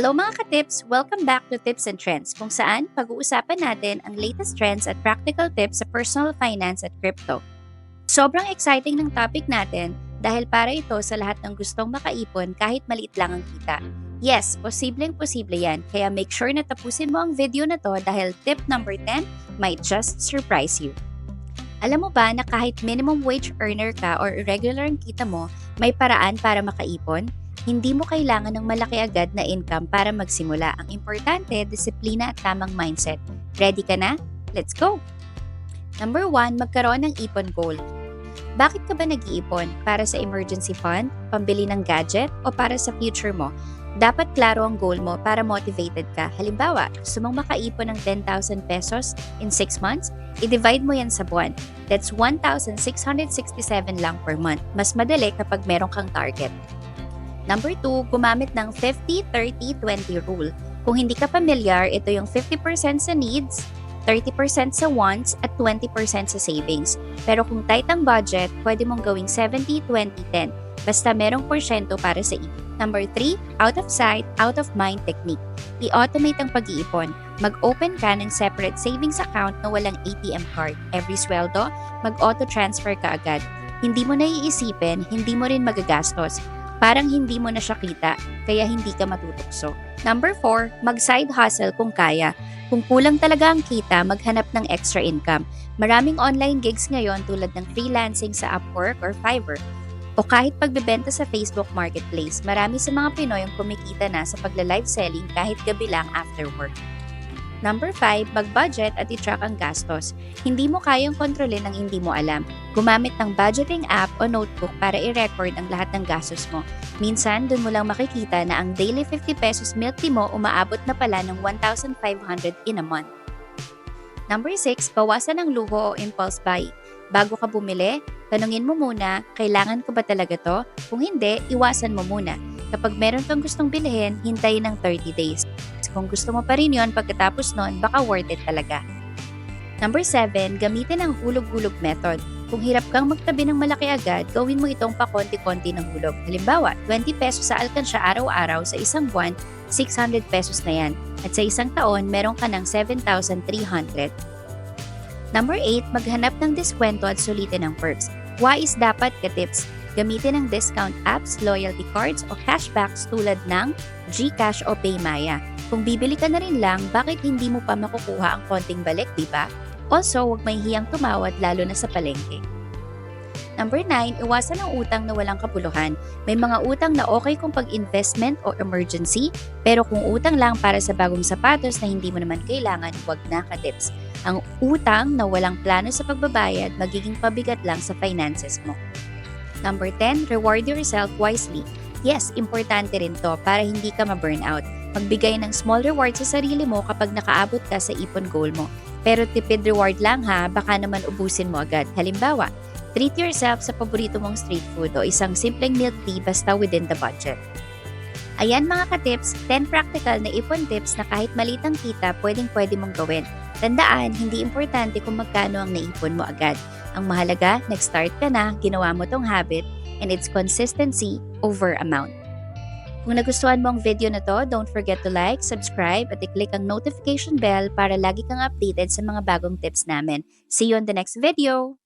Hello mga ka-tips! Welcome back to Tips and Trends kung saan pag-uusapan natin ang latest trends at practical tips sa personal finance at crypto. Sobrang exciting ng topic natin dahil para ito sa lahat ng gustong makaipon kahit maliit lang ang kita. Yes, posibleng-posible yan, kaya make sure na tapusin mo ang video na to dahil tip number 10 might just surprise you. Alam mo ba na kahit minimum wage earner ka or irregular ang kita mo, may paraan para makaipon? Hindi mo kailangan ng malaki agad na income para magsimula. Ang importante, disiplina at tamang mindset. Ready ka na? Let's go! Number 1, magkaroon ng ipon goal. Bakit ka ba nag-iipon? Para sa emergency fund, pambili ng gadget, o para sa future mo? Dapat klaro ang goal mo para motivated ka. Halimbawa, gusto mong makaipon ng 10,000 pesos in 6 months? I-divide mo yan sa buwan. That's 1,667 lang per month. Mas madali kapag meron kang target. Number 2, gumamit ng 50-30-20 rule. Kung hindi ka pamilyar, ito yung 50% sa needs, 30% sa wants, at 20% sa savings. Pero kung tight ang budget, pwede mong gawing 70-20-10. Basta merong porsyento para sa ipon. Number 3, out of sight, out of mind technique. I-automate ang pag-iipon. Mag-open ka ng separate savings account na walang ATM card. Every sweldo, mag-auto-transfer ka agad. Hindi mo na iisipin, hindi mo rin magagastos. Parang hindi mo na siya kita, kaya hindi ka matutukso. Number 4, mag-side hustle kung kaya. Kung kulang talaga ang kita, maghanap ng extra income. Maraming online gigs ngayon tulad ng freelancing sa Upwork or Fiverr. O kahit pagbebenta sa Facebook Marketplace, marami sa mga Pinoy ang kumikita na sa pagla-live selling kahit gabi lang after work. Number 5, mag-budget at i-track ang gastos. Hindi mo kayang kontrolin ang hindi mo alam. Gumamit ng budgeting app o notebook para i-record ang lahat ng gastos mo. Minsan, dun mo lang makikita na ang daily 50 pesos milk tea mo umaabot na pala ng 1,500 in a month. Number 6, bawasan ang luho o impulse buy. Bago ka bumili, tanungin mo muna, kailangan ko ba talaga to? Kung hindi, iwasan mo muna. Kapag meron kang gustong bilhin, hintayin ng 30 days. Kung gusto mo pa rin yun pagkatapos nun, baka worth it talaga. Number 7, gamitin ang hulog-hulog method. Kung hirap kang magtabi ng malaki agad, gawin mo itong pakonti-konti ng hulog. Halimbawa, 20 pesos sa alkansya araw-araw sa isang buwan, 600 pesos na yan. At sa isang taon, meron ka ng 7,300. Number 8, maghanap ng diskwento at sulitin ang perks. Wise dapat ka-tips. Gamitin ang discount apps, loyalty cards o cashbacks tulad ng GCash o Paymaya. Kung bibili ka na rin lang, bakit hindi mo pa makukuha ang konting balik, di ba? Also, huwag mahihiyang tumawad lalo na sa palengke. Number 9, iwasan ang utang na walang kapuluhan. May mga utang na okay kung pag-investment o emergency, pero kung utang lang para sa bagong sapatos na hindi mo naman kailangan, huwag na ka-tips. Ang utang na walang plano sa pagbabayad, magiging pabigat lang sa finances mo. Number 10, reward yourself wisely. Yes, importante rin to para hindi ka ma-burnout. Magbigay ng small reward sa sarili mo kapag nakaabot ka sa ipon goal mo. Pero tipid reward lang ha, baka naman ubusin mo agad. Halimbawa, treat yourself sa paborito mong street food o isang simpleng milk tea basta within the budget. Ayan mga ka-tips, 10 practical na ipon tips na kahit maliit ang kita, pwedeng-pwede mong gawin. Tandaan, hindi importante kung magkano ang naipon mo agad. Ang mahalaga, nag-start ka na, ginawa mo tong habit, and it's consistency over amount. Kung nagustuhan mo ang video na to, don't forget to like, subscribe, at i-click ang notification bell para lagi kang updated sa mga bagong tips namin. See you on the next video!